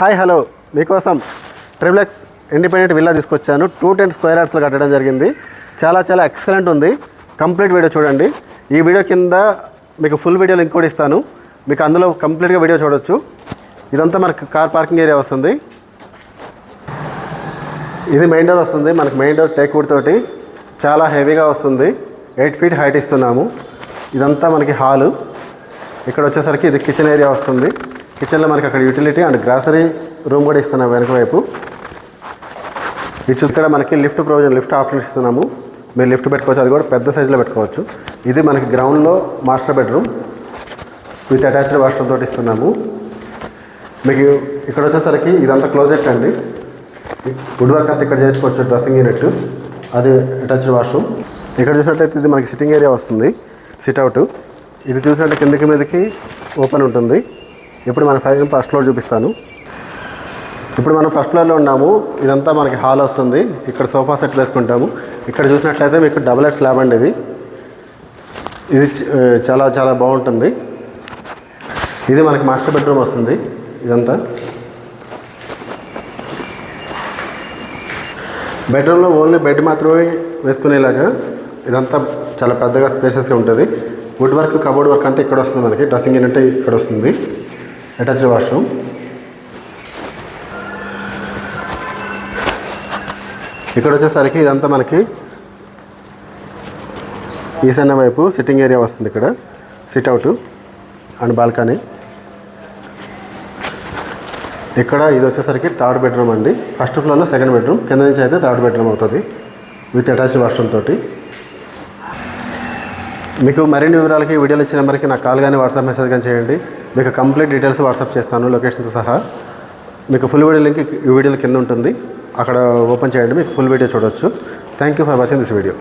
Hi hello మీకోసం triplex independent villa తీసుకొచ్చాను. 210 square యార్డ్స్లో కట్టడం జరిగింది. చాలా ఎక్సలెంట్ ఉంది. కంప్లీట్ వీడియో చూడండి. ఈ వీడియో కింద మీకు ఫుల్ వీడియో లింక్ కూడా ఇస్తాను. మీకు అందులో కంప్లీట్గా వీడియో చూడొచ్చు. ఇదంతా మనకు కార్ పార్కింగ్ ఏరియా వస్తుంది. ఇది మెయిన్ డోర్ వస్తుంది. మనకు మెయిన్ డోర్ టేక్ వుడ్ తోటి చాలా హెవీగా వస్తుంది. 8 ఫీట్ హైట్ ఇస్తున్నాము. ఇదంతా మనకి హాలు. ఇక్కడ వచ్చేసరికి ఇది కిచెన్ ఏరియా వస్తుంది. కిచెన్లో మనకి అక్కడ యూటిలిటీ అండ్ గ్రాసరీ రూమ్ కూడా ఇస్తున్నాం వెనక వైపు. ఇది చూస్తే మనకి లిఫ్ట్ ప్రొవిజన్, లిఫ్ట్ ఆప్షన్ ఇస్తున్నాము. మీరు లిఫ్ట్ పెట్టుకోవచ్చు, అది కూడా పెద్ద సైజులో పెట్టుకోవచ్చు. ఇది మనకి గ్రౌండ్లో master bedroom with attached washroom తోటి ఇస్తున్నాము. మీకు ఇక్కడ వచ్చేసరికి ఇదంతా క్లోజెట్ అండి. వుడ్ వర్క్ అంతా ఇక్కడ చేసుకోవచ్చు. డ్రెస్సింగ్ యూనిట్, అది అటాచ్డ్ వాష్రూమ్. ఇక్కడ చూసినట్లయితే ఇది మనకి సిట్టింగ్ ఏరియా వస్తుంది, సిట్అవుట్. ఇది చూసినట్టు కిందకి మీదకి ఓపెన్ ఉంటుంది. ఇప్పుడు మన ఫస్ట్ ఫ్లోర్ చూపిస్తాను. ఇప్పుడు మనం ఫస్ట్ ఫ్లోర్లో ఉన్నాము. ఇదంతా మనకి హాల్ వస్తుంది. ఇక్కడ సోఫా సెట్ వేసుకుంటాము. ఇక్కడ చూసినట్లయితే మీకు డబుల్ హెడ్ స్లాబ్ అండి. ఇది చాలా బాగుంటుంది. ఇది మనకి మాస్టర్ బెడ్రూమ్ వస్తుంది. ఇదంతా బెడ్రూమ్లో ఓన్లీ బెడ్ మాత్రమే వేసుకునేలాగా ఇదంతా చాలా పెద్దగా స్పేసెస్గా ఉంటుంది. వుడ్ వర్క్, కబోర్డ్ వర్క్ అంతా ఇక్కడ వస్తుంది. మనకి డ్రెస్సింగ్ యూనిట్ ఇక్కడ వస్తుంది, అటాచ్డ్ వాష్రూమ్. ఇక్కడ వచ్చేసరికి ఇదంతా మనకి ఈశాన్య వైపు సిట్టింగ్ ఏరియా వస్తుంది. ఇక్కడ సిట్అవుట్ అండ్ బాల్కనీ. ఇక్కడ ఇది వచ్చేసరికి థర్డ్ బెడ్రూమ్ అండి. ఫస్ట్ ఫ్లోర్లో సెకండ్ బెడ్రూమ్, కింద నుంచి అయితే థర్డ్ బెడ్రూమ్ అవుతుంది విత్ అటాచ్డ్ వాష్రూమ్ తోటి. మీకు మరిన్ని వివరాలకి వీడియోలో ఇచ్చిన నెంబర్కి నాకు కాల్ కానీ వాట్సాప్ మెసేజ్ కానీ చేయండి. మీకు కంప్లీట్ డీటెయిల్స్ వాట్సాప్ చేస్తాను, లొకేషన్తో సహా. మీకు ఫుల్ వీడియో లింక్ ఈ వీడియోలో కింద ఉంటుంది. అక్కడ ఓపెన్ చేయండి, మీకు ఫుల్ వీడియో చూడవచ్చు. Thank you for watching this video.